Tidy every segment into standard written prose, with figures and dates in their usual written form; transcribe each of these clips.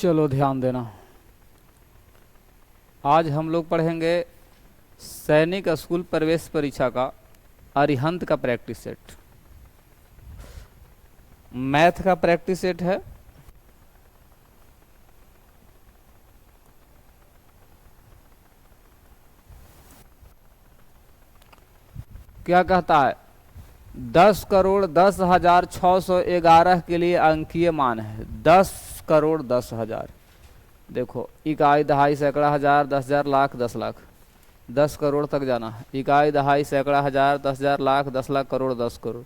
चलो ध्यान देना। आज हम लोग पढ़ेंगे सैनिक स्कूल प्रवेश परीक्षा का अरिहंत का प्रैक्टिस सेट। मैथ का प्रैक्टिस सेट है। क्या कहता है? 10,10,06,11 के लिए अंकीय मान है। 10,10,00,000। देखो, इकाई, दहाई, सैकड़ा, हजार, 10,000, लाख, 10 लाख। 10 करोड़ तक जाना है। इकाई, दहाई, सैकड़ा, हजार, 10,000, लाख, 10 लाख, करोड़, 10 करोड़।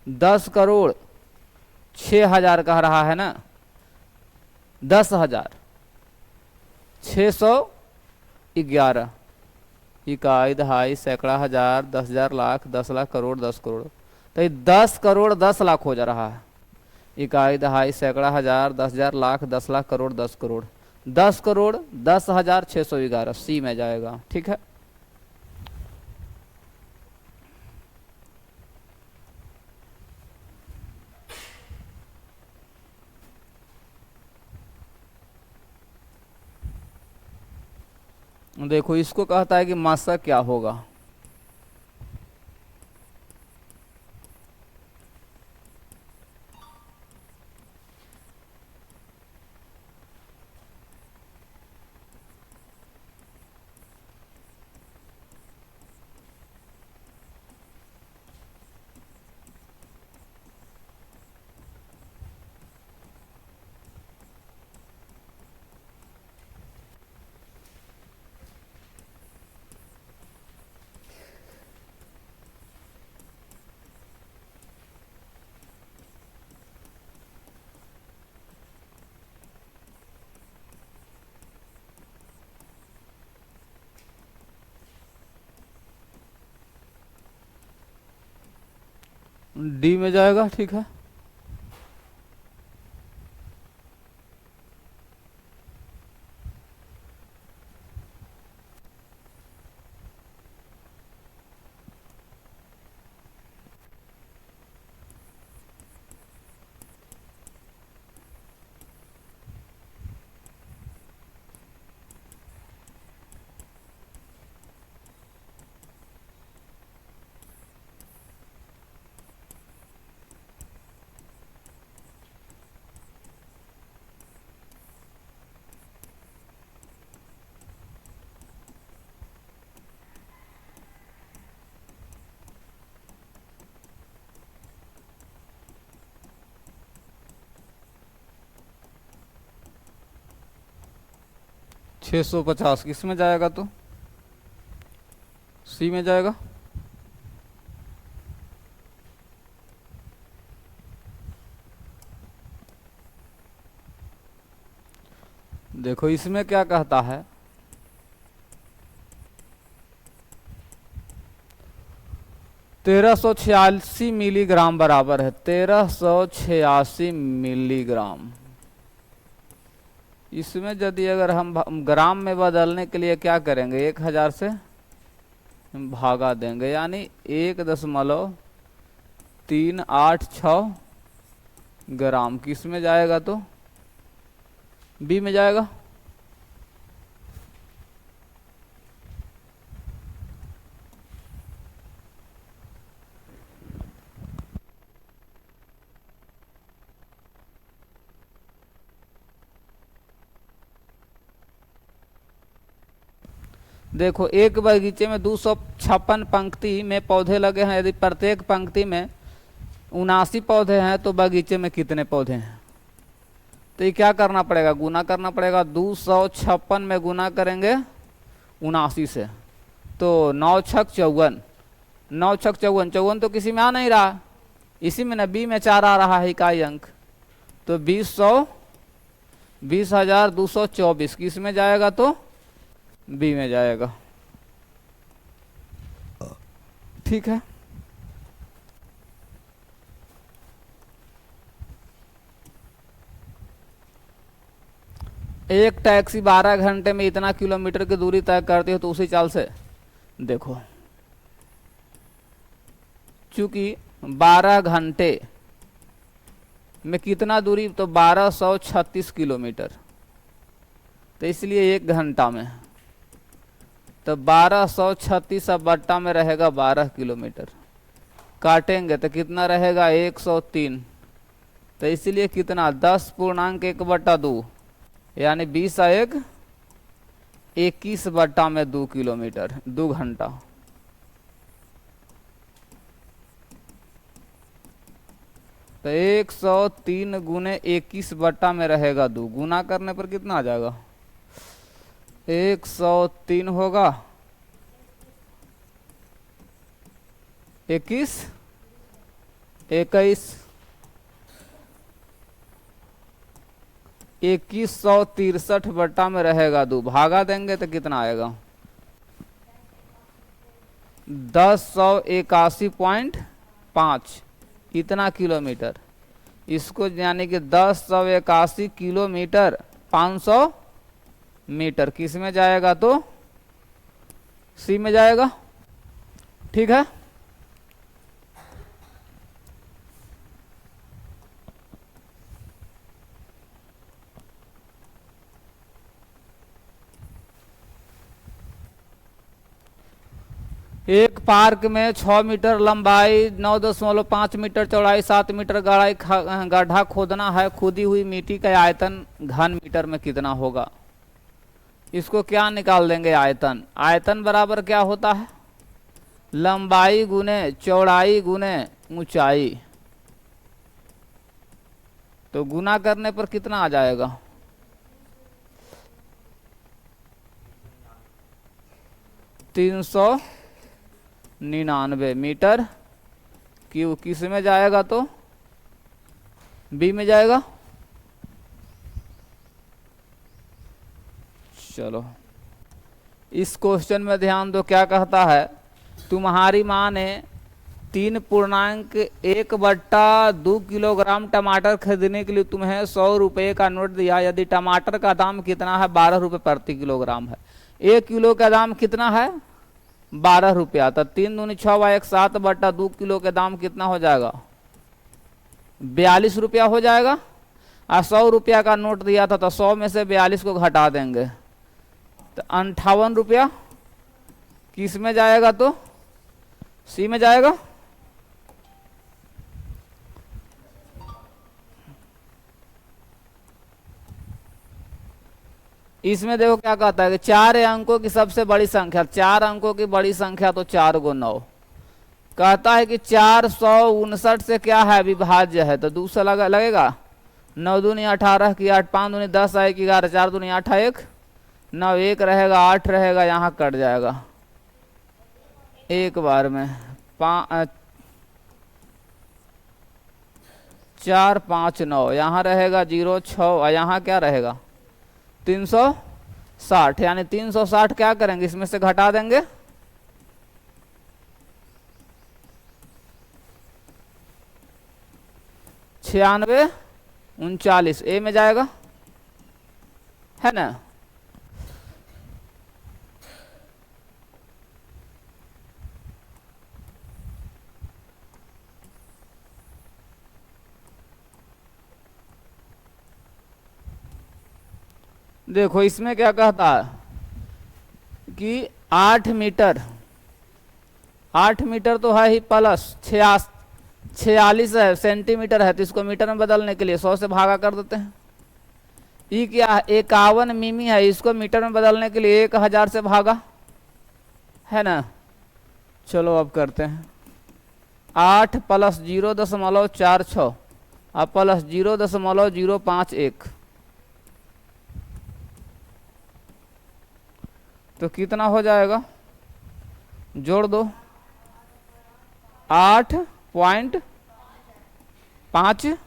10,06,000 कह रहा है ना। 10,000 611। इकाई, दहाई, सैकड़ा, हजार, 10,000, लाख, 10 लाख, करोड़, 10 करोड़। तो ये 10 करोड़ 10 लाख हो जा रहा है। इकाई, दहाई, सैकड़ा, हजार, 10,000, लाख, 10 लाख, करोड़, 10 करोड़। 10 करोड़ 10,611 सी में जाएगा। ठीक है। देखो, इसको कहता है कि मासा क्या होगा। डी में जाएगा। ठीक है। छः 650 किस में जाएगा? तो सी में जाएगा। देखो, इसमें क्या कहता है? 1386 मिलीग्राम बराबर है। 1386 मिलीग्राम। इसमें यदि अगर हम ग्राम में बदलने के लिए क्या करेंगे? 1000 से भागा देंगे, यानी 1,386 ग्राम। किस में जाएगा? तो बी में जाएगा। देखो, एक बगीचे में 256 पंक्ति में पौधे लगे हैं। यदि प्रत्येक पंक्ति में 79 पौधे हैं तो बगीचे में कितने पौधे हैं? तो ये क्या करना पड़ेगा? गुना करना पड़ेगा। 256 में गुना करेंगे 79 से, तो 9 छक 54। 9 छक 54। 54 तो किसी में आ नहीं रहा, इसी में ना बी में 4 आ रहा है इकाई अंक। तो 20,224 किस में जाएगा? तो बी में जाएगा। ठीक है। एक टैक्सी 12 घंटे में इतना किलोमीटर की दूरी तय करती है, तो उसी चाल से देखो, चूंकि 12 घंटे में कितना दूरी? तो 1236 किलोमीटर। तो इसलिए 1 घंटा में, तो 1236 अब बट्टा में रहेगा 12 किलोमीटर। काटेंगे तो कितना रहेगा 103। तो इसलिए कितना 10.1/2 यानी 20 21 बट्टा में 2 किलोमीटर 2 घंटा। तो 103 गुने 21 बट्टा में रहेगा 2, गुना करने पर कितना आ जाएगा 103 होगा 21 21 2163 बट्टा में रहेगा 2, भागा देंगे तो कितना आएगा 1081.5 इतना किलोमीटर। इसको यानी कि 1081 किलोमीटर 500 मीटर किस में जाएगा तो सी में जाएगा। ठीक है, एक पार्क में 6 मीटर लंबाई 9.5 मीटर चौड़ाई 7 मीटर गहराई गड्ढा खोदना है। खोदी हुई मिट्टी का आयतन घन मीटर में कितना होगा। इसको क्या निकाल देंगे आयतन। आयतन बराबर क्या होता है लंबाई गुने चौड़ाई गुने ऊंचाई। तो गुना करने पर कितना आ जाएगा 399 मीटर क्यों किस में जाएगा तो बी में जाएगा। चलो इस क्वेश्चन में ध्यान दो क्या कहता है। तुम्हारी माँ ने 3.1/2 किलोग्राम टमाटर खरीदने के लिए तुम्हें 100 रुपये का नोट दिया। यदि टमाटर का दाम कितना है 12 रुपये प्रति किलोग्राम है। 1 किलो का दाम कितना है 12 रुपया। तो 3 दूनी 6 × 1 7/2 किलो के दाम कितना हो जाएगा 42 रुपया हो जाएगा। और 100 रुपया का नोट दिया था तो 100 में से 42 को घटा देंगे तो 58 रुपया किस में जाएगा तो सी में जाएगा। इसमें देखो क्या कहता है कि 4 अंकों की सबसे बड़ी संख्या 4 अंकों की बड़ी संख्या तो 4 × 9 कहता है कि 459 से क्या है विभाज्य है। तो दूसरा लगेगा 9 दूनी 18 की 8 5 दूनी 10 1 11 4 दूनी 8 1 9 1 रहेगा 8 रहेगा यहाँ कट जाएगा एक बार में 4 5 9 यहाँ रहेगा 0 6 और यहाँ क्या रहेगा 360 यानी 360 क्या करेंगे इसमें से घटा देंगे 96 39 ए में जाएगा है ना। देखो इसमें क्या कहता है कि 8 मीटर तो है ही प्लस 46 है सेंटीमीटर है। तो इसको मीटर में बदलने के लिए 100 से भागा कर देते हैं। ये क्या 51 मिमी है इसको मीटर में बदलने के लिए 1000 से भागा है ना। चलो अब करते हैं 8 + 0.46 और प्लस 0.051 तो कितना हो जाएगा जोड़ दो 8.5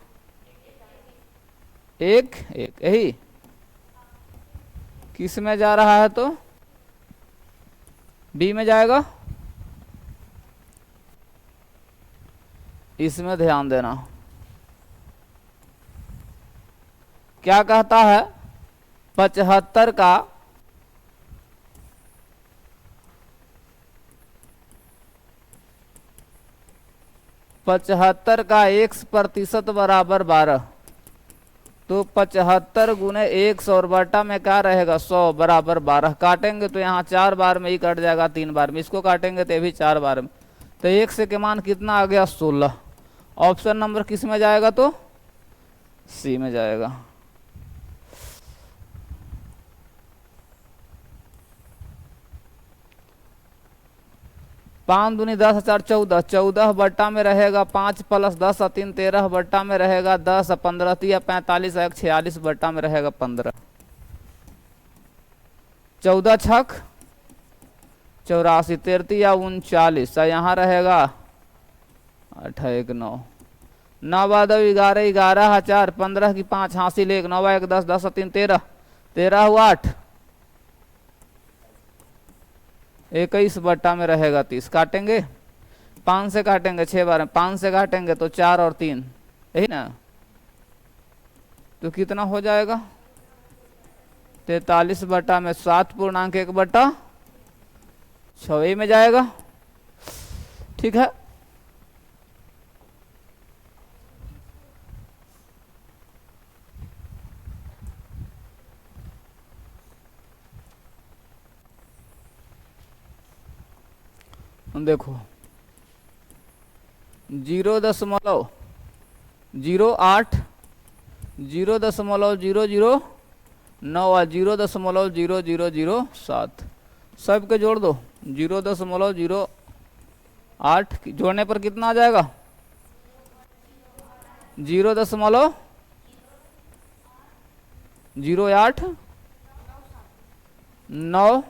1 यही किस में जा रहा है तो बी में जाएगा। इसमें ध्यान देना क्या कहता है 75 का 75 का x% बराबर 12। तो 75 गुने 100 और बटा में क्या रहेगा 100 बराबर 12। काटेंगे तो यहाँ 4 बार में ही कट जाएगा, 3 बार में। इसको काटेंगे तो ये भी 4 बार में। तो 1 से के मान कितना आ गया 16। ऑप्शन नंबर किस में जाएगा तो सी में जाएगा। पाँच दूनी 10 4 14, 14 बट्टा में रहेगा 5 प्लस 10 3 13 बट्टा में रहेगा 10 15 3 45 1 46 बट्टा में रहेगा 15। 14 छक 84 33 या 39, यहाँ रहेगा 8 1 9 9 बाद 11 11 4 15 की 5 हासिल 1 9 1 10 10 3 13 13 हुआ 8 21 बट्टा में रहेगा 30। काटेंगे 5 से काटेंगे 6 बार में, 5 से काटेंगे तो 4 और 3 यही ना, तो कितना हो जाएगा 43 बट्टा में 7 पूर्णांक 1 बट्टा 6 में जाएगा। ठीक है, देखो 0.08 0.009 और 0.0007 सब के जोड़ दो। 0.08 जोड़ने पर कितना आ जाएगा 0.08 9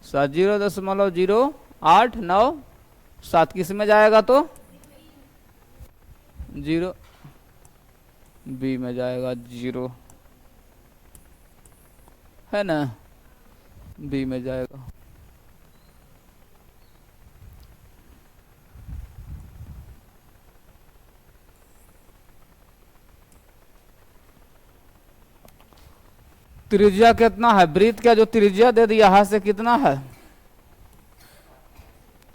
7 0.08 9 7 किस में जाएगा तो 0 बी में जाएगा, 0 है ना, बी में जाएगा। त्रिज्या कितना है, वृत्त का जो त्रिज्या दे दिया है से कितना है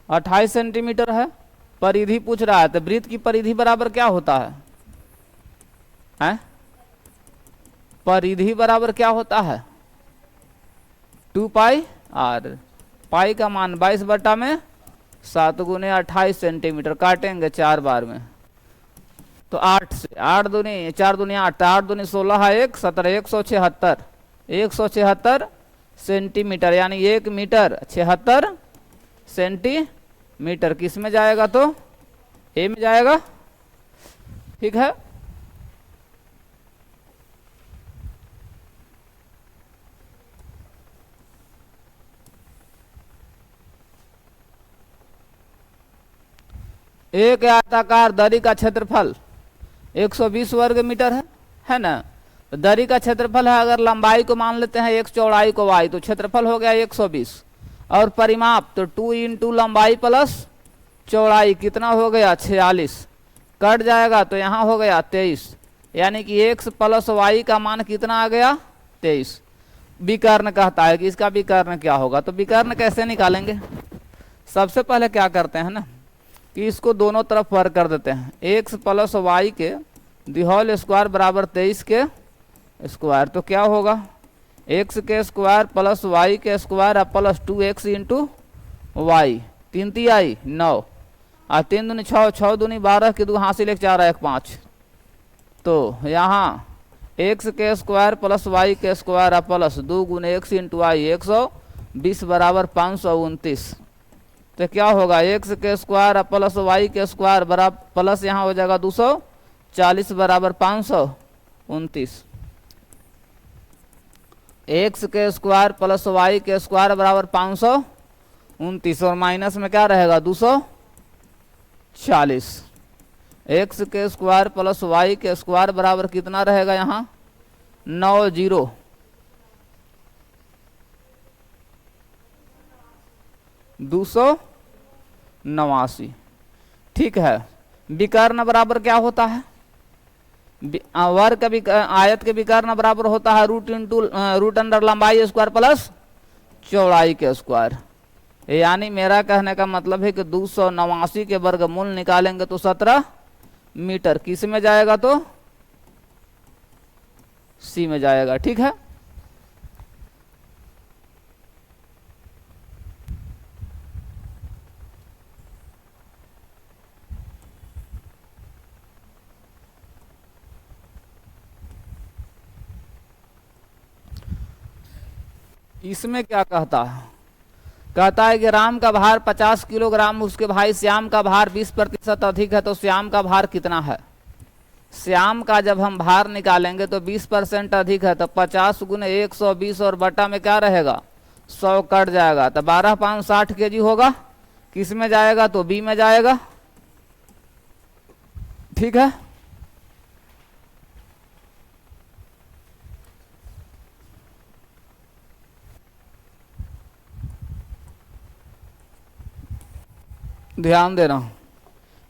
28 सेंटीमीटर है। परिधि पूछ रहा है, तो वृत्त की परिधि बराबर क्या होता है, हैं? परिधि बराबर क्या होता है 2 पाई आर। पाई का मान 22 बटा में 7 गुने 28 सेंटीमीटर। काटेंगे 4 बार में तो 8 से 8 दूनी 4 दूनी 8 8 दूनी 16 है 1 17 176 सेंटीमीटर, यानी 1 मीटर 76 सेंटीमीटर किस में जाएगा तो ए में जाएगा। ठीक है, एक आयताकार दरी का क्षेत्रफल 120 वर्ग मीटर है ना। तो दरी का क्षेत्रफल है, अगर लंबाई को मान लेते हैं x चौड़ाई को y, तो क्षेत्रफल हो गया 120 और परिमाप तो 2 इंटू लंबाई प्लस चौड़ाई कितना हो गया 46। कट जाएगा तो यहाँ हो गया 23, यानी कि x प्लस y का मान कितना आ गया 23। विकर्ण कहता है कि इसका विकर्ण क्या होगा, तो विकर्ण कैसे निकालेंगे। सबसे पहले क्या करते हैं ना कि इसको दोनों तरफ वर्ग कर देते हैं। x प्लस वाई के होल स्क्वायर बराबर 23 के स्क्वायर, तो क्या होगा x के स्क्वायर प्लस वाई के square plus 2x into y. 3 तिहाई 9 और 3 दूनी 6 6 दूनी 12 की 2 हासिल 1 4 1 5। तो यहाँ x के स्क्वायर प्लस वाई के स्क्वायर प्लस 2 गुने x इंटू वाई 120 बराबर 529। तो क्या होगा x के स्क्वायर प्लस वाई के स्क्वायर बराबर प्लस यहाँ हो जाएगा 240 बराबर 529। x के स्क्वायर प्लस वाई के स्क्वायर बराबर 529 और माइनस में क्या रहेगा 240। x के स्क्वायर प्लस वाई के स्क्वायर बराबर कितना रहेगा यहाँ 90 289। ठीक है, विकर्ण बराबर क्या होता है, वर्ग का आयत के विकर्ण बराबर होता है रूट अंडर लंबाई स्क्वायर प्लस चौड़ाई के स्क्वायर। यानी मेरा कहने का मतलब है कि 289 के वर्गमूल निकालेंगे तो 17 मीटर किस में जाएगा तो सी में जाएगा। ठीक है, इसमें क्या कहता है, कहता है कि राम का भार 50 किलोग्राम, उसके भाई श्याम का भार 20% अधिक है, तो श्याम का भार कितना है। श्याम का जब हम भार निकालेंगे तो 20% अधिक है, तो 50 गुने 120 और बटा में क्या रहेगा 100 कट जाएगा, तो 12,560 kg होगा। किस में जाएगा, तो बी में जाएगा। ठीक है, ध्यान देना।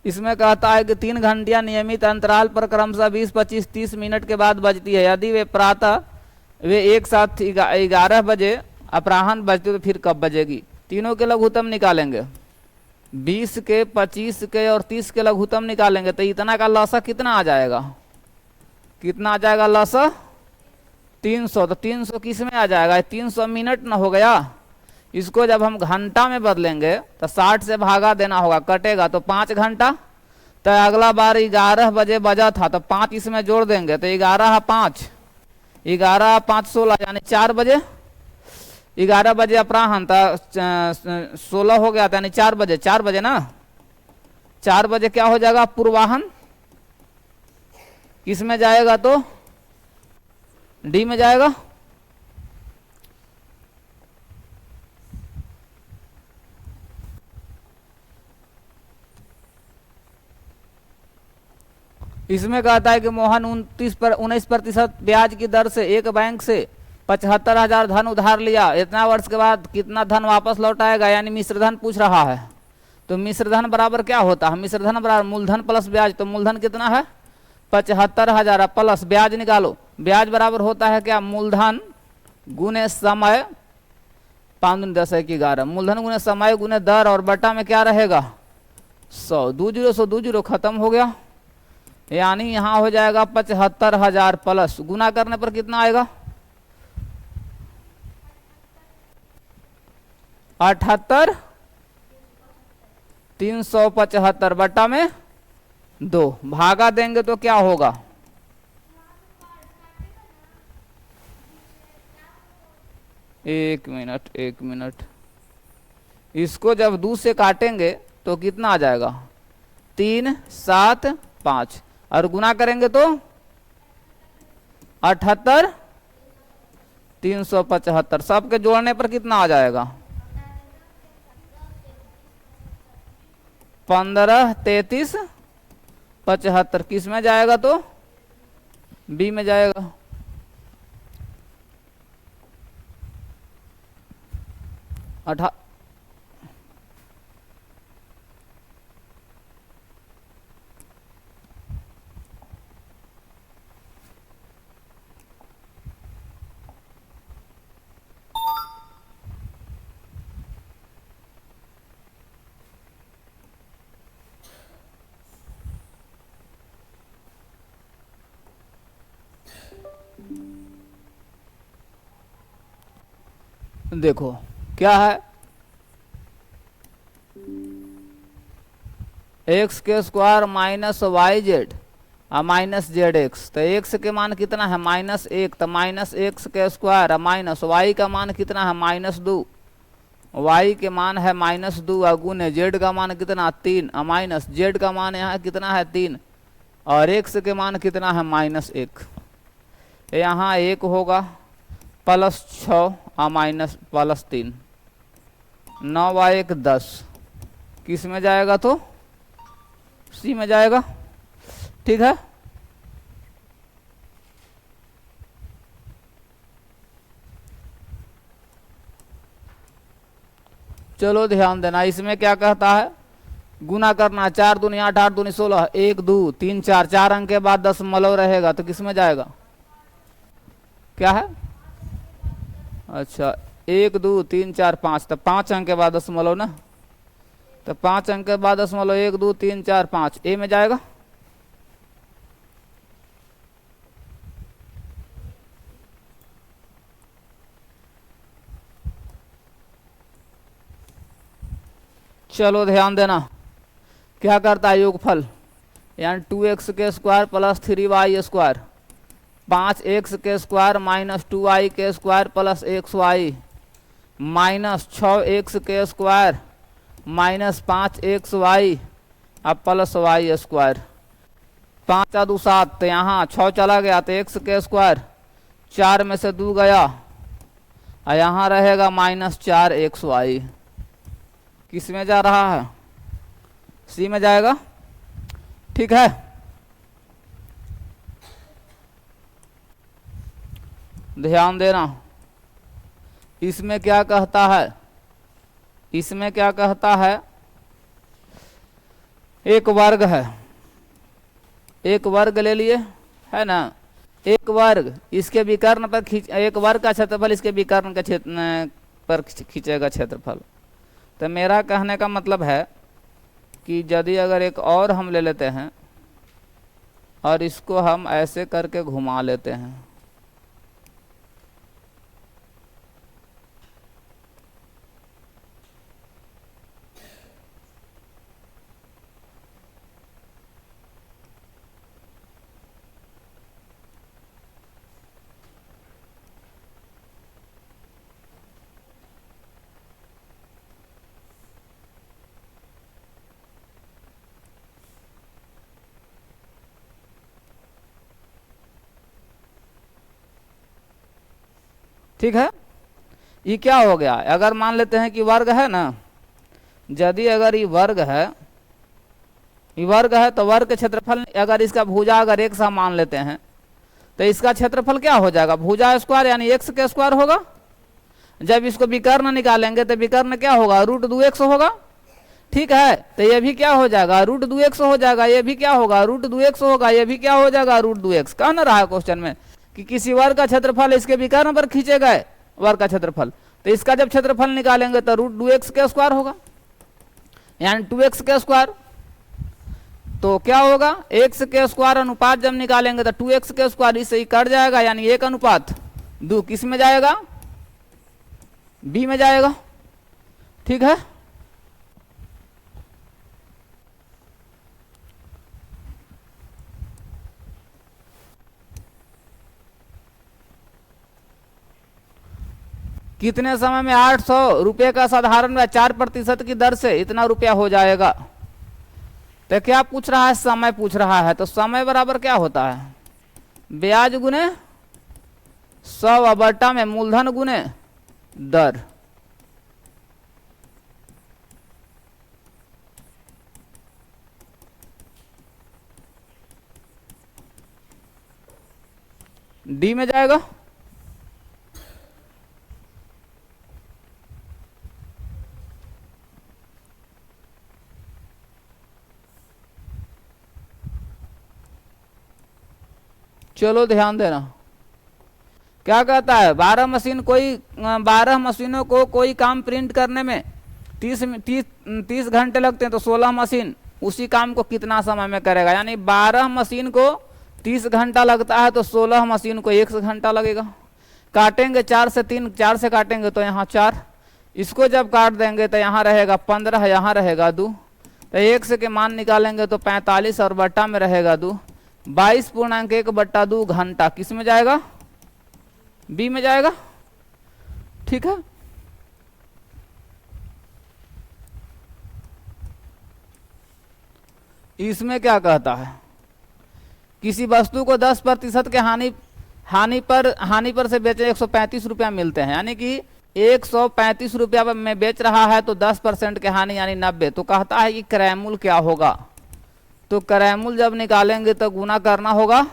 इसमें कहता है कि 3 घंटियां नियमित अंतराल पर क्रमशः 20, 25, 30 मिनट के बाद बजती है। यदि वे प्रातः वे एक साथ 11 बजे अपराह्न बजती तो फिर कब बजेगी। तीनों के लघुत्तम निकालेंगे, 20 के, 25 के और 30 के लघुत्तम निकालेंगे, तो इतना का लसा कितना आ जाएगा, कितना आ जाएगा लसा 300। तो 300 किस में आ जाएगा, 300 मिनट ना हो गया। इसको जब हम घंटा में बदलेंगे तो 60 से भागा देना होगा, कटेगा तो 5 घंटा। तो अगला बार 11 बजे बजा था तो 5 इसमें जोड़ देंगे, तो 11 5, 11 5 16, यानी 4 बजे। 11 बजे अपराह्न था, 16 हो गया था, यानी 4 बजे, 4 बजे ना, 4 बजे क्या हो जाएगा पूर्वाहन। किस में जाएगा, तो डी में जाएगा। इसमें कहता है कि मोहन 19% ब्याज की दर से एक बैंक से 75,000 धन उधार लिया, इतना वर्ष के बाद कितना धन वापस लौटाएगा, यानी मिश्र धन पूछ रहा है। तो मिश्र धन बराबर क्या होता है, मिश्र धन बराबर मूलधन प्लस ब्याज। तो मूलधन कितना है 75,000 प्लस ब्याज निकालो। ब्याज बराबर होता है क्या, मूलधन गुने समय, 5 10 1 11, मूलधन गुने समय गुने दर और बटा में क्या रहेगा 100। 2 0 100, 2 0 खत्म हो गया, यानी यहां हो जाएगा 75,000 प्लस गुना करने पर कितना आएगा 78, 375 बटा में 2, भागा देंगे तो क्या होगा, एक मिनट, इसको जब 2 से काटेंगे तो कितना आ जाएगा 3 7 5, और गुना करेंगे तो 78 375, सबके जोड़ने पर कितना आ जाएगा 15 33 75। किस में जाएगा, तो बी में जाएगा। देखो क्या है, एक्स के square minus y z minus z x. तो एक्स के मान कितना है -1, तो माइनस एक्स के स्क्वायर माइनस वाई का मान कितना है -2, वाई के मान है -2 और गुने जेड का मान कितना 3, माइनस जेड का मान यहाँ कितना है 3, और एक्स के मान कितना है -1। यहाँ 1 होगा +6 और माइनस +3, 9 व 1 10। किस में जाएगा, तो सी में जाएगा। ठीक है, चलो ध्यान देना। इसमें क्या कहता है, गुना करना, 4 दूनी 8, 8 दूनी 16, 1 2 3 4, 4 अंक के बाद 10 रहेगा, तो किस में जाएगा, क्या है, अच्छा 1 2 3 4 5, तो 5 अंक के बाद 10 ना, तो 5 अंक के बाद 1 2 3 4 5, ए में जाएगा। चलो ध्यान देना, क्या करता है योगफल, यानी 2x के square plus 3y square, 5x के स्क्वायर माइनस 2y के square plus xy, minus 6x के स्क्वायर माइनस 5xy अब प्लस y स्क्वायर। 5 आ 2 7, तो यहाँ 6 चला गया तो x के स्क्वायर, 4 में से 2 गया और यहाँ रहेगा माइनस 4xy। किस में जा रहा है, सी में जाएगा। ठीक है, ध्यान देना, इसमें क्या कहता है, इसमें क्या कहता है, एक वर्ग है, एक वर्ग ले लिए है ना, एक वर्ग इसके विकर्ण पर खींच, एक वर्ग का क्षेत्रफल इसके विकर्ण के क्षेत्र पर खींचेगा क्षेत्रफल। तो मेरा कहने का मतलब है कि यदि अगर एक और हम ले लेते हैं और इसको हम ऐसे करके घुमा लेते हैं, ठीक है, ये क्या हो गया, अगर मान लेते हैं कि वर्ग है ना, यदि अगर ये वर्ग है, ये वर्ग है तो वर्ग के क्षेत्रफल, अगर इसका भुजा अगर एक सा मान लेते हैं तो इसका क्षेत्रफल क्या हो जाएगा, भुजा स्क्वायर यानी x के स्क्वायर होगा। जब इसको विकर्ण निकालेंगे तो विकर्ण क्या होगा, रूट 2x होगा। ठीक है, तो ये भी क्या हो जाएगा, रूट 2x हो जाएगा, ये भी क्या होगा, रूट 2x होगा, ये भी क्या हो जाएगा, रूट 2x। कह ना रहा है क्वेश्चन में कि किसी वर्ग का क्षेत्रफल इसके विकर्ण पर खींचे गए वर्ग का क्षेत्रफल, तो इसका जब क्षेत्रफल निकालेंगे तो रूट 2x के स्क्वायर होगा, यानी 2x के स्क्वायर। तो क्या होगा, x के स्क्वायर अनुपात जब निकालेंगे तो 2x के स्क्वायर इससे ही कट जाएगा, यानी 1:2 किस में जाएगा, b में जाएगा। ठीक है, कितने समय में 800 रुपये का साधारण ब्याज 4% की दर से इतना रुपया हो जाएगा। तो क्या पूछ रहा है, समय पूछ रहा है, तो समय बराबर क्या होता है, ब्याज गुने 100 में मूलधन गुने दर। डी में जाएगा। चलो ध्यान देना, क्या कहता है, 12 मशीनों को कोई काम प्रिंट करने में 30 घंटे लगते हैं, तो 16 मशीन उसी काम को कितना समय में करेगा, यानी 12 मशीन को 30 घंटा लगता है तो 16 मशीन को 1 घंटा लगेगा। काटेंगे 4 से 3, 4 से काटेंगे तो यहाँ 4, इसको जब काट देंगे तो यहाँ रहेगा 15, यहाँ रहेगा 2, तो 1 से के मान निकालेंगे तो 45 और बट्टा में रहेगा 2, 22.1/2 घंटा किस में जाएगा, बी में जाएगा। ठीक है, इसमें क्या कहता है, किसी वस्तु को 10% के हानि पर से बेचे 135 रुपया मिलते हैं, यानी कि 135 रुपया में बेच रहा है तो 10% के हानि यानी 90। तो कहता है कि क्रय मूल्य क्या होगा, तो क्रय मूल्य जब निकालेंगे तो गुना करना होगा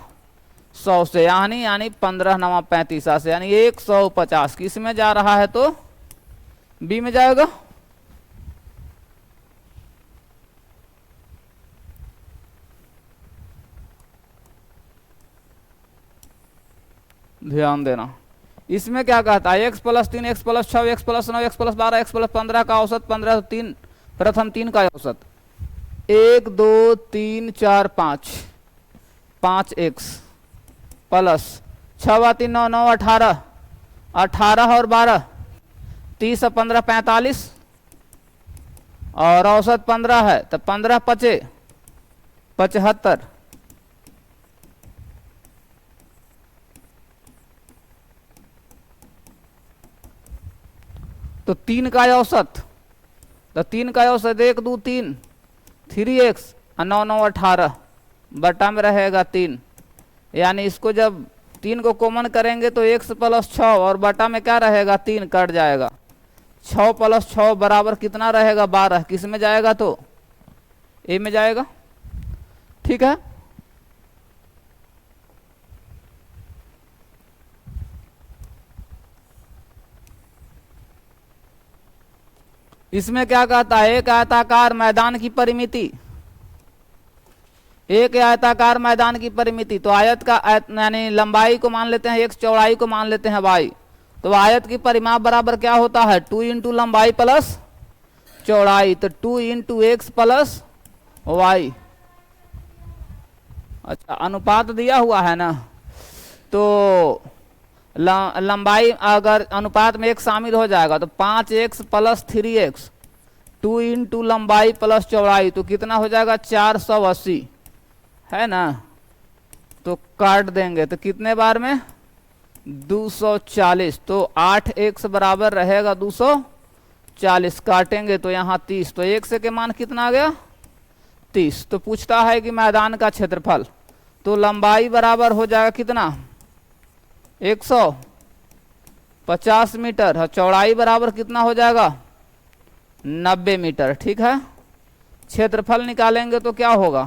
100 से, यानी 15 9 35 से, यानी 150 किस में जा रहा है, तो बी में जाएगा। ध्यान देना, इसमें क्या कहता है, x + 3 x + 6 x + 9 x + 12 x + 15 का औसत 15 तो 3 प्रथम 3 का औसत 1 2 3 4 5x प्लस 6 3 9 9 18 18 और 12 30 और 15 45 और औसत 15 है, तो 15 पचे 75। तो 3 का औसत, तो 3 का औसत 1 2 3 3x 9 9 18 बटा में रहेगा 3। यानी इसको जब 3 को कॉमन करेंगे तो x प्लस 6 और बटा में क्या रहेगा 3 कट जाएगा। 6 प्लस 6 बराबर कितना रहेगा 12। किस में जाएगा तो ए में जाएगा। ठीक है। इसमें क्या कहता है, एक आयताकार मैदान की परिमिति, एक आयताकार मैदान की परिमिति। तो आयत का यानी लंबाई को मान लेते हैं x, चौड़ाई को मान लेते हैं y। तो आयत की परिमाप बराबर क्या होता है 2 इंटू लंबाई प्लस चौड़ाई, तो 2 इंटू एक्स प्लस वाई। अच्छा, अनुपात दिया हुआ है ना, तो लंबाई अगर अनुपात में एक शामिल हो जाएगा तो 5x प्लस 3x 2 इंटू लंबाई प्लस चौड़ाई, तो कितना हो जाएगा 480 है ना। तो काट देंगे तो कितने बार में 240, तो 8x बराबर रहेगा 240। काटेंगे तो यहाँ 30, तो x के मान कितना आ गया 30। तो पूछता है कि मैदान का क्षेत्रफल, तो लंबाई बराबर हो जाएगा कितना 150 मीटर, और चौड़ाई बराबर कितना हो जाएगा 90 मीटर। ठीक है। क्षेत्रफल निकालेंगे तो क्या होगा,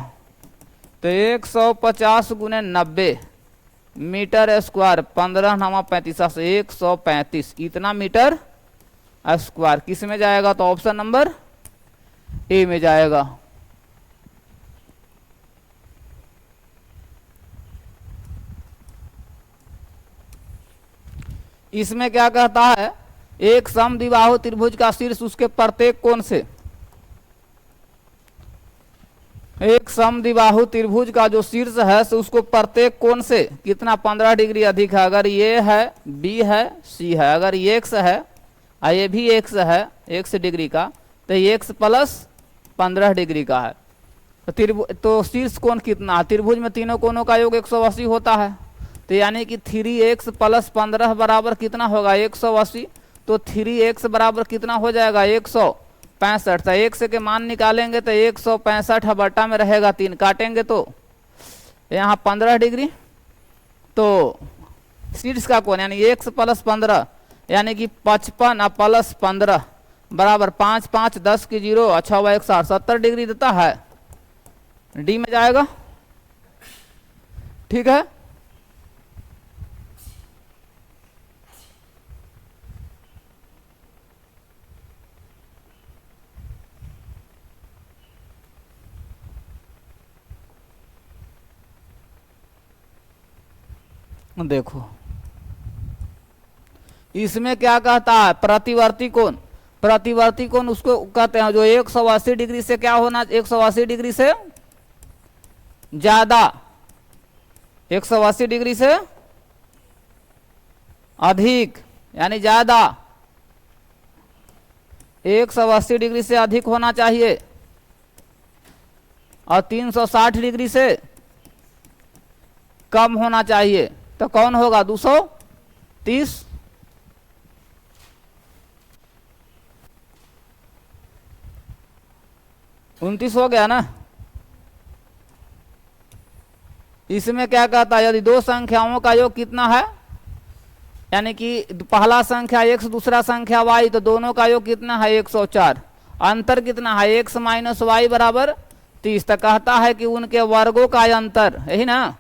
तो 150 गुने 90 मीटर स्क्वायर, 15 नमा 35 से 135 इतना मीटर स्क्वायर। किस में जाएगा, तो ऑप्शन नंबर ए में जाएगा। इसमें क्या कहता है, एक समद्विबाहु त्रिभुज का शीर्ष उसके प्रत्येक कोण से, एक समद्विबाहु त्रिभुज का जो शीर्ष है तो उसको प्रत्येक कोण से कितना 15 डिग्री अधिक है। अगर ये है बी है सी है, अगर ये एक्स है और ये भी एक्स है x डिग्री का, तो ये एक्स प्लस 15 डिग्री का है। तो शीर्ष कोण कितना, त्रिभुज में तीनों कोणों का योग 180 होता है। तो यानी कि 3x प्लस 15 बराबर कितना होगा 180। तो 3x बराबर कितना हो जाएगा 165। तो x के मान निकालेंगे तो 165 बटा में रहेगा 3, काटेंगे तो यहाँ 15 डिग्री। तो शीर्ष का कोण यानी x प्लस 15 यानी कि 55 प्लस 15 बराबर 5 5 10 की 0 अच्छा हुआ 160 70 डिग्री देता है, डी में जाएगा। ठीक है। देखो इसमें क्या कहता है, प्रतिवर्ती कोण, प्रतिवर्ती कोण उसको कहते हैं जो 180 डिग्री से क्या होना, 180 डिग्री से ज्यादा, 180 डिग्री से अधिक यानी ज्यादा, 180 डिग्री से अधिक होना चाहिए, और 360 डिग्री से कम होना चाहिए। तो कौन होगा 230। उनतीस हो गया ना। इसमें क्या कहता है, यदि दो संख्याओं का योग कितना है, यानी कि पहला संख्या x दूसरा संख्या y, तो दोनों का योग कितना है 104। अंतर कितना है x माइनस वाई बराबर 30। तो कहता है कि उनके वर्गों का अंतर, यही ना,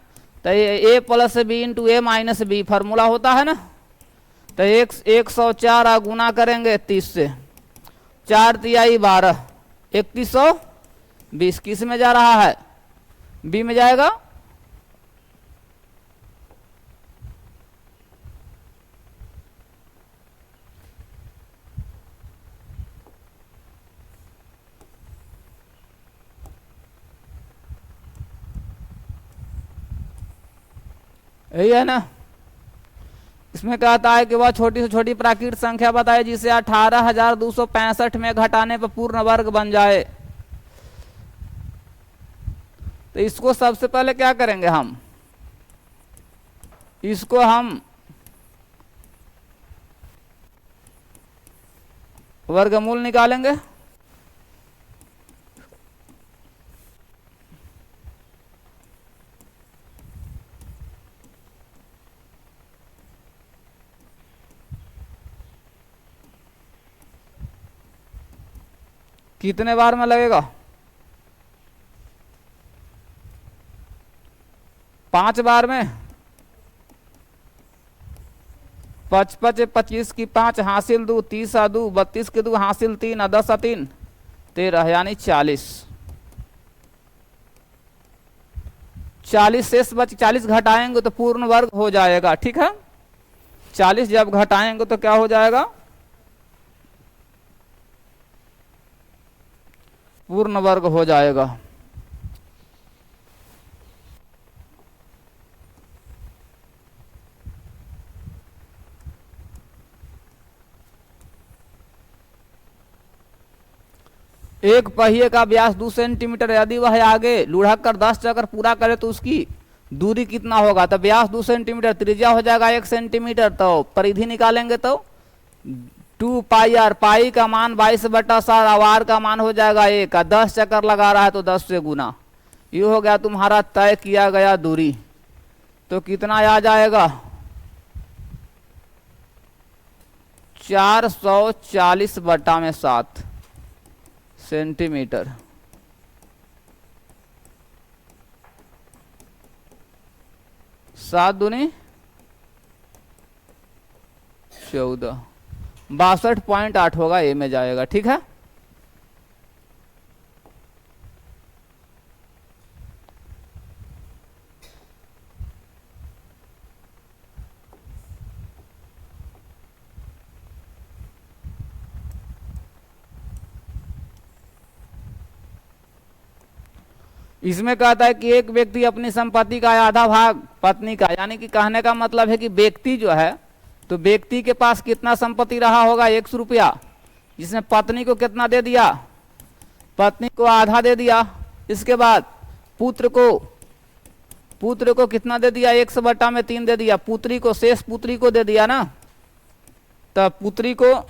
तो a plus b into a minus b formula होता है ना। तो 104 गुना करेंगे 30 से, 4 तिहाई 12 3120। किस में जा रहा है, बी में जाएगा। यही है ना। इसमें कहता है कि वह छोटी से छोटी प्राकृत संख्या बताए जिसे 18,265 में घटाने पर पूर्ण वर्ग बन जाए। तो इसको सबसे पहले क्या करेंगे, हम इसको हम वर्गमूल निकालेंगे। कितने बार में लगेगा, 5 बार में। 5 5 25 की 5 हासिल 2, 30 आ 2, 32 के 2 हासिल 3, 10 आ 3 13 यानी 40। 40 शेष बच, 40 घटाएंगे तो पूर्ण वर्ग हो जाएगा। ठीक है, 40 जब घटाएंगे तो क्या हो जाएगा, पूर्ण वर्ग हो जाएगा। एक पहिए का व्यास 2 सेंटीमीटर, यदि वह आगे लुढ़क कर 10 चक्कर पूरा करे तो उसकी दूरी कितना होगा। तो व्यास 2 सेंटीमीटर, त्रिज्या हो जाएगा 1 सेंटीमीटर, तो परिधि निकालेंगे तो 2 पाई आर, पाई का मान 22/7, आर का मान हो जाएगा 1, 10 चक्कर लगा रहा है तो 10 से गुना। ये हो गया तुम्हारा तय किया गया दूरी। तो कितना आ जाएगा, 440/7 सेंटीमीटर। 7 दूनी 14, 62.8 होगा, ए में जाएगा। ठीक है, इसमें कहता है कि एक व्यक्ति अपनी संपत्ति का आधा भाग पत्नी का, यानी कि कहने का मतलब है कि व्यक्ति जो है, तो व्यक्ति के पास कितना संपत्ति रहा होगा, 100 रुपया, जिसमें पत्नी को कितना दे दिया, पत्नी को आधा दे दिया। इसके बाद पुत्र को कितना दे दिया, 100/3 दे दिया। पुत्री को, शेष पुत्री को दे दिया ना, तब पुत्री को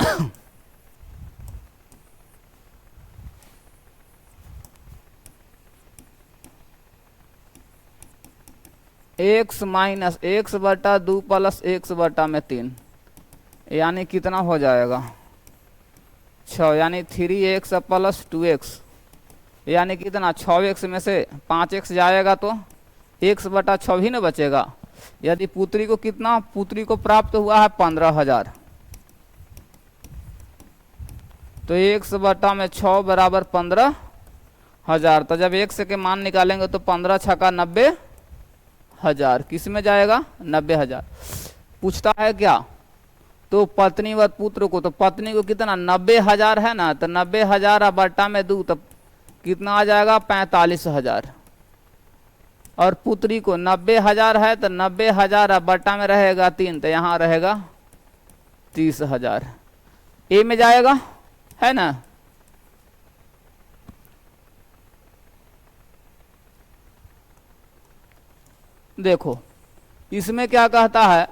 x माइनस 1/2 प्लस 1/3, यानी कितना हो जाएगा, 6, यानी 3x प्लस 2x, यानी कितना, 6x में से 5x जाएगा तो 1/6 ही न बचेगा। यदि पुत्री को कितना, पुत्री को प्राप्त हुआ है 15,000, तो 1/6 बराबर 15,000। तो जब x के मान निकालेंगे तो 15 छक्का 90,000, किस में जाएगा, 90,000। पूछता है क्या, तो पत्नी व पुत्र को, तो पत्नी को कितना, 90,000 है ना, तो 90,000 बट्टा में 2, तो कितना आ जाएगा, 45,000। और पुत्री को 90,000 है, तो 90,000 बट्टा में रहेगा 3, तो यहाँ रहेगा 30,000, ए में जाएगा, है ना। देखो इसमें क्या कहता है,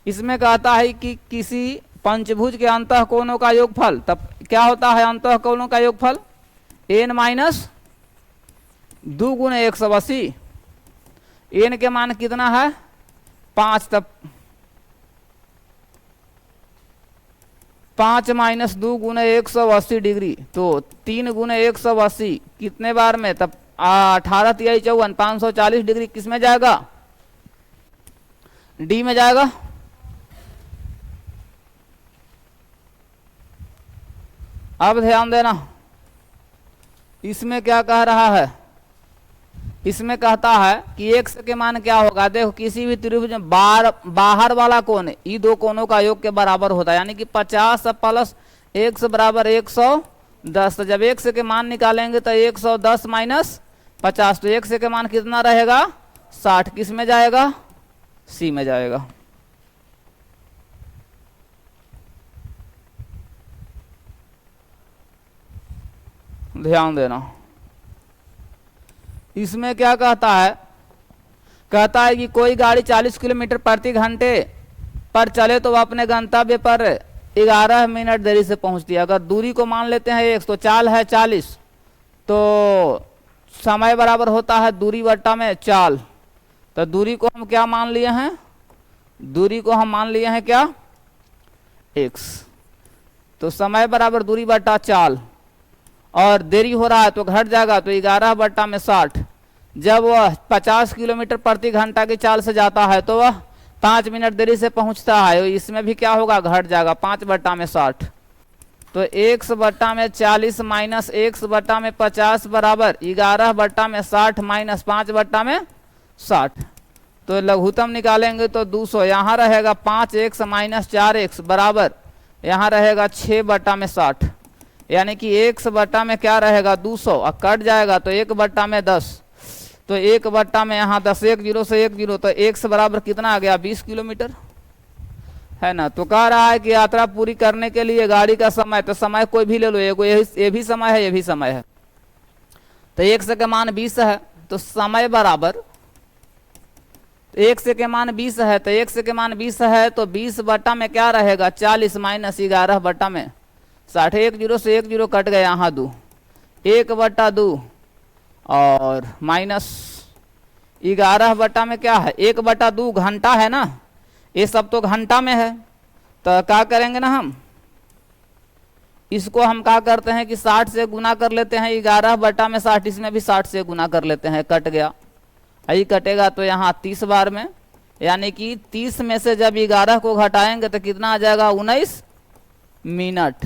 इसमें कहता है कि किसी पंचभुज के अंतःकोणों का योगफल, तब क्या होता है अंतःकोणों का योगफल, n माइनस 2 गुणे 180। n के मान कितना है, 5, तब 5 माइनस 2 गुणे 180 डिग्री, तो 3 गुणे 180 कितने बार में, तब 18 तिहाई 54, 540 डिग्री किस में जाएगा, डी में जाएगा। अब ध्यान देना, इसमें क्या कह रहा है, इसमें कहता है कि x के मान क्या होगा। देखो किसी भी त्रिभुज में बाहर वाला कोण ये दो कोणों का योग के बराबर होता है, यानी कि 50 प्लस x बराबर 110। तो जब x के मान निकालेंगे तो 110 माइनस 50, तो x के मान कितना रहेगा, 60, किस में जाएगा, सी में जाएगा। ध्यान देना। इसमें क्या कहता है, कहता है कि कोई गाड़ी 40 किलोमीटर प्रति घंटे पर चले तो वह अपने गंतव्य पर 11 मिनट देरी से पहुंचती है। अगर दूरी को मान लेते हैं 1, तो चाल है 40, तो समय बराबर होता है दूरी बट्टा में चाल। तो दूरी को हम क्या मान लिए हैं, दूरी को हम मान लिए हैं क्या, x। तो समय बराबर दूरी बट्टा चाल, और देरी हो रहा है तो घट जाएगा, तो 11 बट्टा में 60। जब वह 50 किलोमीटर प्रति घंटा की चाल से जाता है तो वह 5 मिनट देरी से पहुंचता है। इसमें भी क्या होगा, घट जाएगा, 5 बट्टा में 60। तो x बट्टा में 40 माइनस x बट्टा में 50 बराबर 11 बट्टा में 60 माइनस 5 बट्टा में 60। तो लघुत्तम निकालेंगे तो 200, यहाँ रहेगा 5x माइनस 4x बराबर यहाँ रहेगा 6 बट्टा में 60, यानी कि x बट्टा में क्या रहेगा 200, और कट जाएगा तो 1 बट्टा में 10। तो 1 बट्टा में यहाँ 10, 1 0 से 1 0, तो x बराबर कितना आ गया, 20 किलोमीटर, है ना। तो कह रहा है कि यात्रा पूरी करने के लिए गाड़ी का समय, तो समय कोई भी ले लो, ये भी समय है, ये भी समय है। तो x के मान 20 है, तो समय बराबर x के मान 20 है, तो x के मान 20 है, तो 20 बट्टा में क्या रहेगा 40 माइनस 11 बट्टा में 60। 1 0 से 1 0 कट गया, यहाँ 2, 1 बट्टा 2 और माइनस 11 बट्टा में क्या है 1 बट्टा 2 घंटा है ना, ये सब तो घंटा में है। तो क्या करेंगे ना, हम इसको हम क्या करते हैं कि 60 से गुना कर लेते हैं, 11 बट्टा में 60, इसमें भी 60 से गुना कर लेते हैं, कट गया, यही कटेगा तो यहाँ 30 बार में, यानी कि 30 में से जब 11 को घटाएंगे तो कितना आ जाएगा 19 मिनट।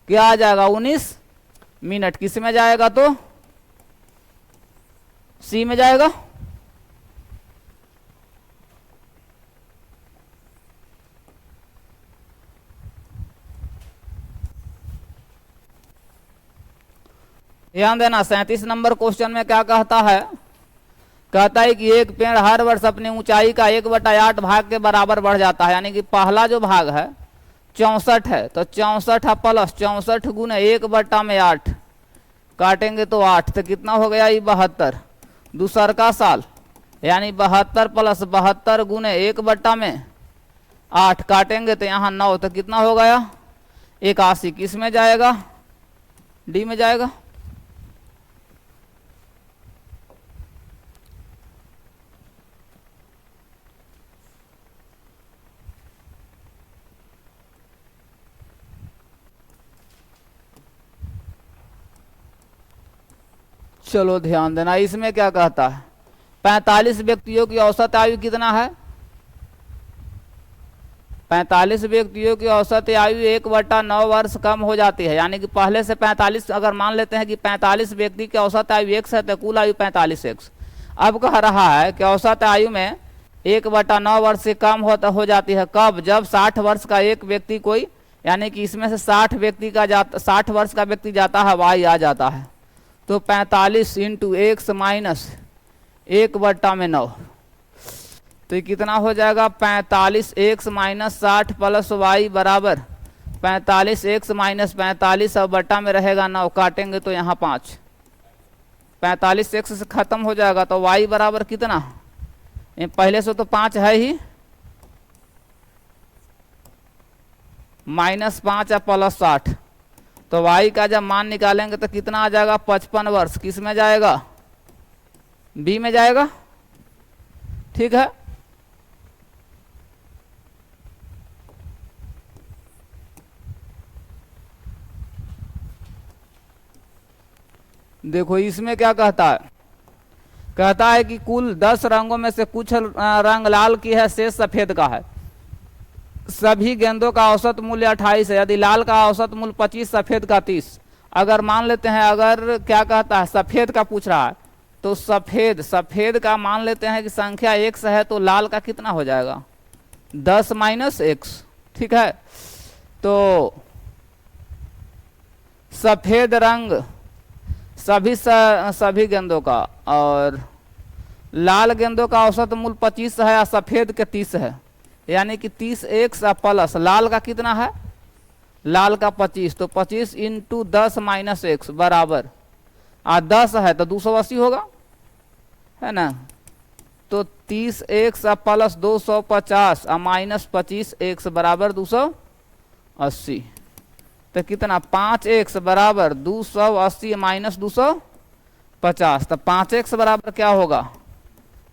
क्या आ जाएगा 19 मिनट, किस में जाएगा तो सी में जाएगा। ध्यान देना, 37 नंबर क्वेश्चन में क्या कहता है, कहता है कि एक पेड़ हर वर्ष अपनी ऊंचाई का 1/8 भाग के बराबर बढ़ जाता है, यानी कि पहला जो भाग है 64 है, तो 64 प्लस 64 गुने 1 बट्टा में 8, काटेंगे तो 8, तो कितना हो गया ये 72। दूसर का साल यानी 72 प्लस 72 गुने 1 बट्टा में 8, काटेंगे तो यहाँ 9, तो कितना हो गया 81। किस में जाएगा, डी में जाएगा। चलो ध्यान देना, इसमें क्या कहता है, 45 व्यक्तियों की औसत आयु कितना है, 45 व्यक्तियों की औसत आयु 1/9 वर्ष कम हो जाती है, यानी कि पहले से 45 अगर मान लेते हैं कि 45 व्यक्ति की औसत आयु x है, तो कुल आयु 45x। अब कह रहा है कि औसत आयु में 1/9 वर्ष से कम हो जाती है, कब, जब 60 वर्ष का एक व्यक्ति कोई, यानी कि इसमें से 60 वर्ष का व्यक्ति जाता है, y आ जाता है, तो 45 इंटू एक्स माइनस 1/9, तो ये कितना हो जाएगा 45x माइनस 60 प्लस वाई बराबर 45x माइनस 45 और बट्टा में रहेगा 9, काटेंगे तो यहाँ 5, 45x से खत्म हो जाएगा, तो y बराबर कितना, पहले से तो 5 है ही, -5 प्लस 60, तो y का जब मान निकालेंगे तो कितना आ जाएगा 55 वर्ष। किस में जाएगा, बी में जाएगा, ठीक है। देखो इसमें क्या कहता है, कहता है कि कुल 10 रंगों में से कुछ रंग लाल की है, शेष सफेद का है, सभी गेंदों का औसत मूल्य 28 है, यदि लाल का औसत मूल्य 25, सफेद का 30। अगर मान लेते हैं, अगर क्या कहता है सफेद का पूछ रहा है, तो सफेद का मान लेते हैं कि संख्या x है, तो लाल का कितना हो जाएगा 10 माइनस x, ठीक है। तो सफेद रंग सभी गेंदों का, और लाल गेंदों का औसत मूल्य 25 है और सफेद के 30 है, यानी कि 30x प्लस लाल का कितना है लाल का 25, तो 25 इंटू 10 माइनस एक्स बराबर 10 है तो 280 होगा, है ना। तो 30 एक्स प्लस 250 माइनस 25 एक्स बराबर 280। तो कितना 5 एक्स बराबर 280 माइनस 250, तो 5 एक्स बराबर क्या होगा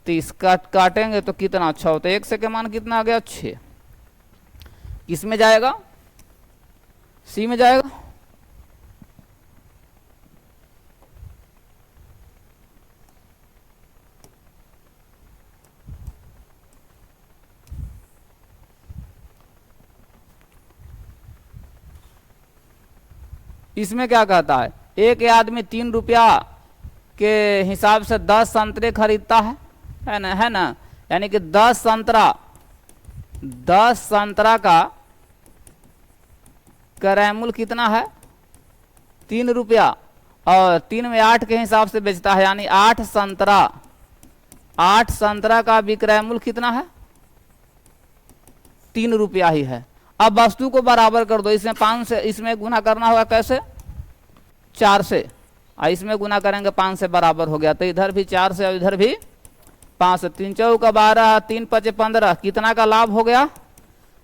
30। काटेंगे तो कितना 6, तो एक्स के मान कितना आ गया 6। किस में जाएगा, सी में जाएगा। इसमें क्या कहता है, एक आदमी 3 रुपया के हिसाब से 10 संतरे खरीदता है ना, है ना। यानी कि 10 संतरा का क्रय मूल्य कितना है 3 रुपया, और 3 में 8 के हिसाब से बेचता है, यानी 8 संतरा का विक्रय मूल्य कितना है 3 रुपया ही है। अब वस्तु को बराबर कर दो, इसमें 5 से इसमें गुना करना होगा, कैसे 4 से, और इसमें गुना करेंगे 5 से बराबर हो गया। तो इधर भी 4 से और इधर भी 5 से, 3 चौका 12, 3 पचे 15, कितना का लाभ हो गया,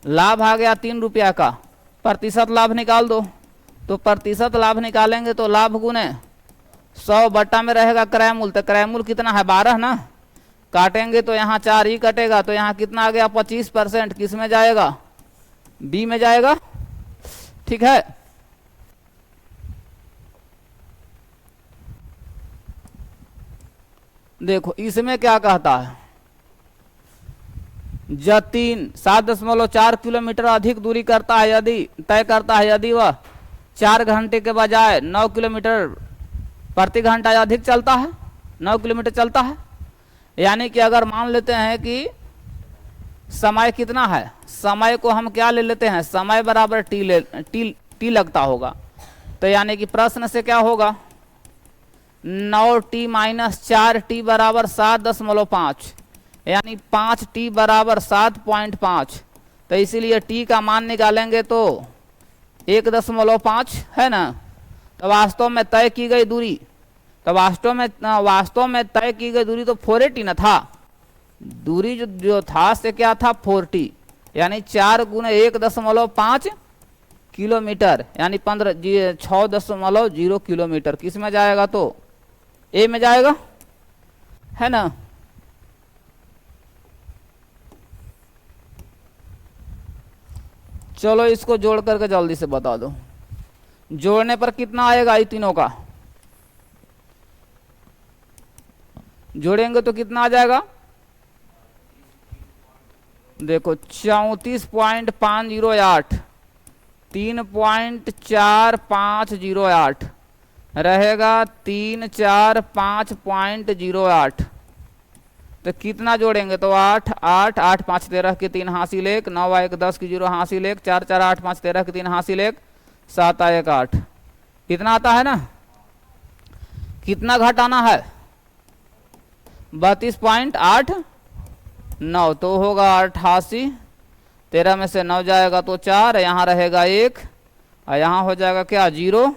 लाभ आ गया 3 रुपया का। प्रतिशत लाभ निकाल दो, तो प्रतिशत लाभ निकालेंगे तो लाभ गुने 100 बट्टा में रहेगा क्रय मूल्य, तो क्रय मूल्य कितना है 12 ना। काटेंगे तो यहाँ 4 ही कटेगा, तो यहाँ कितना आ गया 25%, किस में जाएगा बी में जाएगा। ठीक है, देखो इसमें क्या कहता है, जतीन 7.4 किलोमीटर अधिक दूरी करता है, यदि तय करता है, यदि वह 4 घंटे के बजाय 9 किलोमीटर प्रति घंटा अधिक चलता है, 9 किलोमीटर चलता है। यानी कि अगर मान लेते हैं कि समय कितना है, समय को हम क्या ले लेते हैं, समय बराबर टी लगता होगा, तो यानी कि प्रश्न से क्या होगा 9t माइनस 4t बराबर 7.5, यानी 5t बराबर 7.5। तो इसीलिए t का मान निकालेंगे तो 1.5 है ना। तो वास्तव में तय की गई दूरी, तो वास्तव में तय की गई दूरी तो 480 न था, दूरी जो था से क्या था 4t, यानी 4 गुने 1.5 किलोमीटर, यानी 6.0 किलोमीटर। किस में जाएगा, तो ए में जाएगा, है ना। चलो इसको जोड़ करके जल्दी से बता दो, जोड़ने पर कितना आएगा, ये तीनों का जोड़ेंगे तो कितना आ जाएगा, देखो 34.508, 3.4508 रहेगा 345.08। तो कितना जोड़ेंगे, तो 8 8 8 5 13 के 3 हासिल 1, 9 1 10 की 0 हासिल 1, 4 4 8 5 13 के 3 हासिल 1, 7 1 8, इतना आता है ना। कितना घटाना है 32.89, तो होगा 88, 13 में से 9 जाएगा तो 4, यहाँ रहेगा 1, और यहाँ हो जाएगा क्या 0,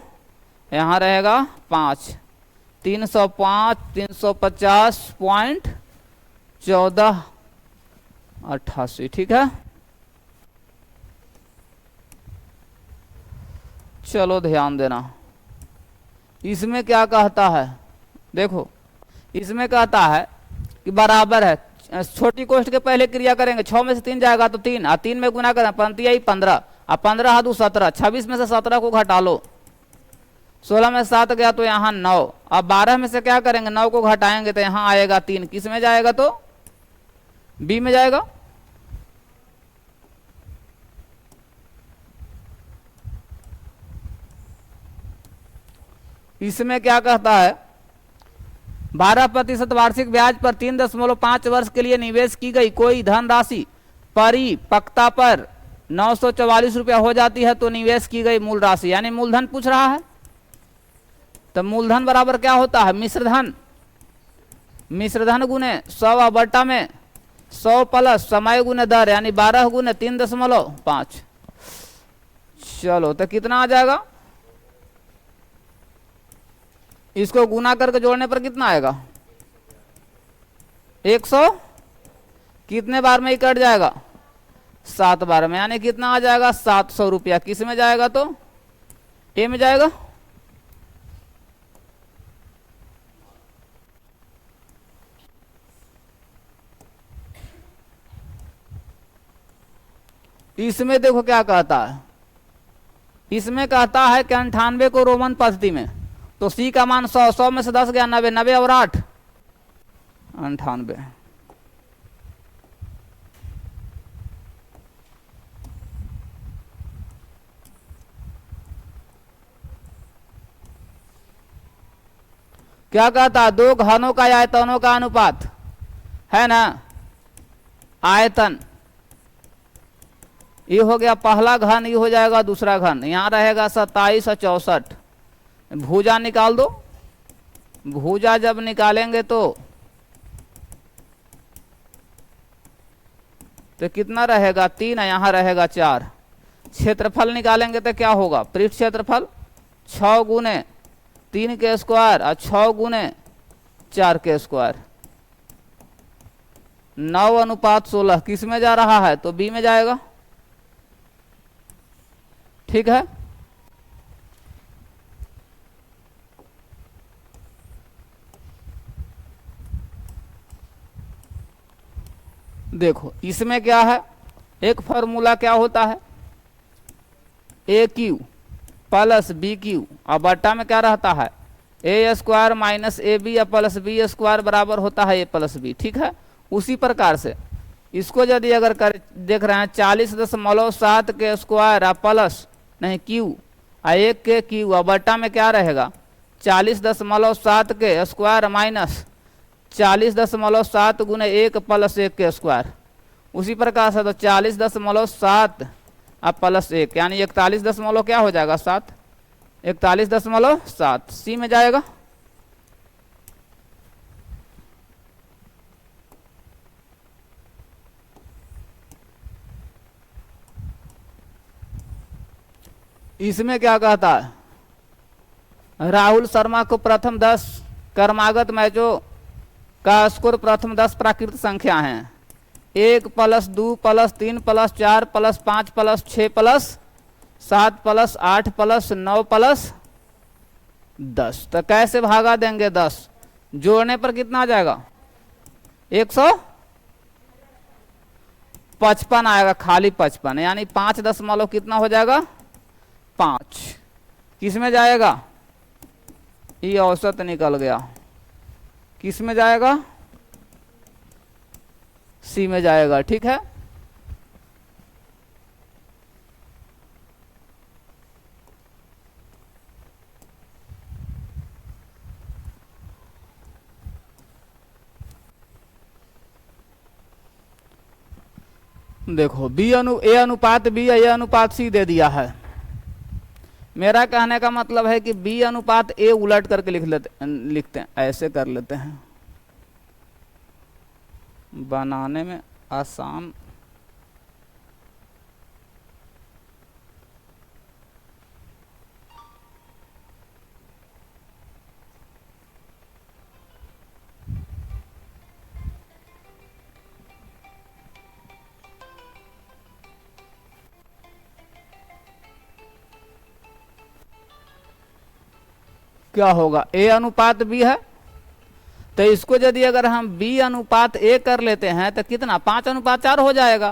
यहाँ रहेगा 5, 305 350.1488। ठीक है, चलो ध्यान देना, इसमें क्या कहता है, देखो इसमें कहता है कि बराबर है, छोटी कोष्ठ के पहले क्रिया करेंगे, 6 में से 3 जाएगा तो 3, और 3 में गुना करें, पंक्ति आई 15, और 15 हाथू 17, 26 में से 17 को घटा लो, 16 में 7 गया तो यहाँ 9, अब 12 में से क्या करेंगे 9 को घटाएंगे तो यहाँ आएगा 3, किस में जाएगा, तो बी में जाएगा। इसमें क्या कहता है, 12% वार्षिक ब्याज पर 3.5 वर्ष के लिए निवेश की गई कोई धनराशि परिपक्वता पर 944 रुपया हो जाती है, तो निवेश की गई मूल राशि, यानी मूलधन पूछ रहा है। तो मूलधन बराबर क्या होता है, मिश्रधन गुने 100 बट्टा में 100 प्लस समय गुने दर, यानी 12 गुने 3.5। चलो तो कितना आ जाएगा, इसको गुना करके जोड़ने पर कितना आएगा 100, कितने बार में ही कट जाएगा 7 बार में, यानी कितना आ जाएगा 700 रुपया। किस में जाएगा तो ए में जाएगा। इसमें देखो क्या कहता है, इसमें कहता है कि 98 को रोमन पद्धति में, तो सी का मान 100, 100 में से 10 गया 90, 90 और 8 98। क्या कहता है, दो घनों का आयतनों का अनुपात है ना, आयतन ये हो गया पहला घन, ये हो जाएगा दूसरा घन, यहां रहेगा 27 और 64। भुजा निकाल दो, भुजा जब निकालेंगे तो कितना रहेगा 3, यहां रहेगा 4। क्षेत्रफल निकालेंगे तो क्या होगा, पृष्ठ क्षेत्रफल 6 गुने 3 के स्क्वायर और 6 गुने 4 के स्क्वायर, 9:16। किस में जा रहा है तो बी में जाएगा। ठीक है, देखो इसमें क्या है, एक फॉर्मूला क्या होता है A Q plus B Q, और बट्टा में क्या रहता है A square minus A B plus B square बराबर होता है ए प्लस बी। ठीक है, उसी प्रकार से इसको यदि अगर देख रहे हैं 40.7 के स्क्वायर प्लस नहीं क्यू और 1 के क्यू, और बट्टा में क्या रहेगा 40.7 के स्क्वायर माइनस 40.7 गुने 1 प्लस 1 के स्क्वायर। उसी प्रकार से तो 40.7 अब प्लस 1 यानी 41 क्या हो जाएगा 7, 41.7 सी में जाएगा। इसमें क्या कहता है, राहुल शर्मा को प्रथम 10 क्रमागत मैचों का स्कोर प्रथम 10 प्राकृत संख्या हैं, 1 + 2 + 3 + 4 + 5 + 6 + 7 + 8 + 9 + 10। तो कैसे भागा देंगे 10, जोड़ने पर कितना आ जाएगा 155 आएगा, खाली 55, यानी 5 दशमलव कितना हो जाएगा 5। किस में जाएगा, ये औसत निकल गया, किस में जाएगा सी में जाएगा। ठीक है, देखो ए अनुपात बी या ए अनुपात सी दे दिया है। मेरा कहने का मतलब है कि बी अनुपात ए उलट करके लिखते हैं, ऐसे कर लेते हैं, बनाने में आसान। क्या होगा ए अनुपात बी है, तो इसको यदि अगर हम बी अनुपात ए कर लेते हैं तो कितना 5:4 हो जाएगा।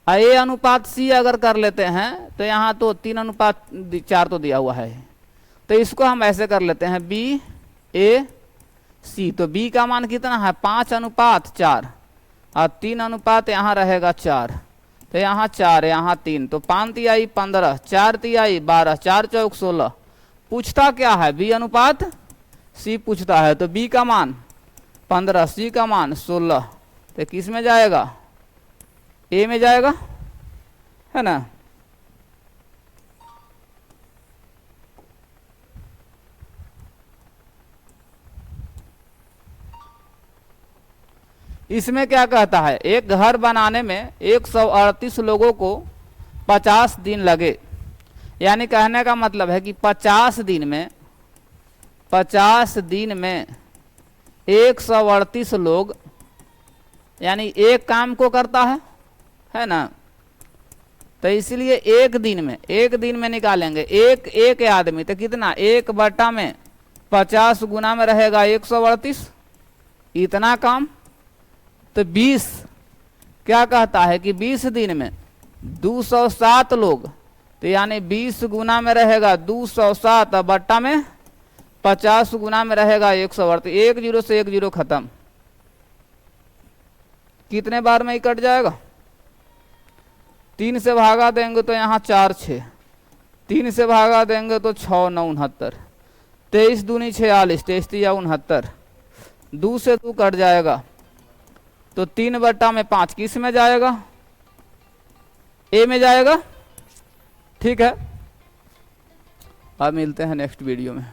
और ए अनुपात सी अगर कर लेते हैं तो यहाँ तो 3:4 तो दिया हुआ है, तो इसको हम ऐसे कर लेते हैं बी ए सी। तो बी का मान कितना है 5:4 और 3 यहाँ रहेगा 4, तो यहाँ 4 यहाँ 3, तो 5 तिहाई 15, 4 तिहाई 12, 4 चौक 16। पूछता क्या है बी अनुपात सी पूछता है, तो बी का मान 15, सी का मान 16, तो किस में जाएगा ए में जाएगा, है ना। इसमें क्या कहता है, एक घर बनाने में 138 लोगों को 50 दिन लगे, यानी कहने का मतलब है कि 50 दिन में 138 लोग यानी एक काम को करता है ना। तो इसलिए एक दिन में निकालेंगे एक आदमी, तो कितना 1/50 गुना में रहेगा 138, इतना काम। तो 20 क्या कहता है कि 20 दिन में 207 लोग, तो यानी 20 गुना में रहेगा 207 और बट्टा में 50 गुना में रहेगा 138। 1 जीरो से 1 जीरो खत्म। कितने बार में ही कट जाएगा? 3 से भागा देंगे तो यहाँ 4 6, 3 से भागा देंगे तो 6 9 69, 23 दूनी 46, 23 या 69, 2 से 2 कट जाएगा तो 3/5 किस में जाएगा? ए में जाएगा। ठीक है, अब मिलते हैं नेक्स्ट वीडियो में।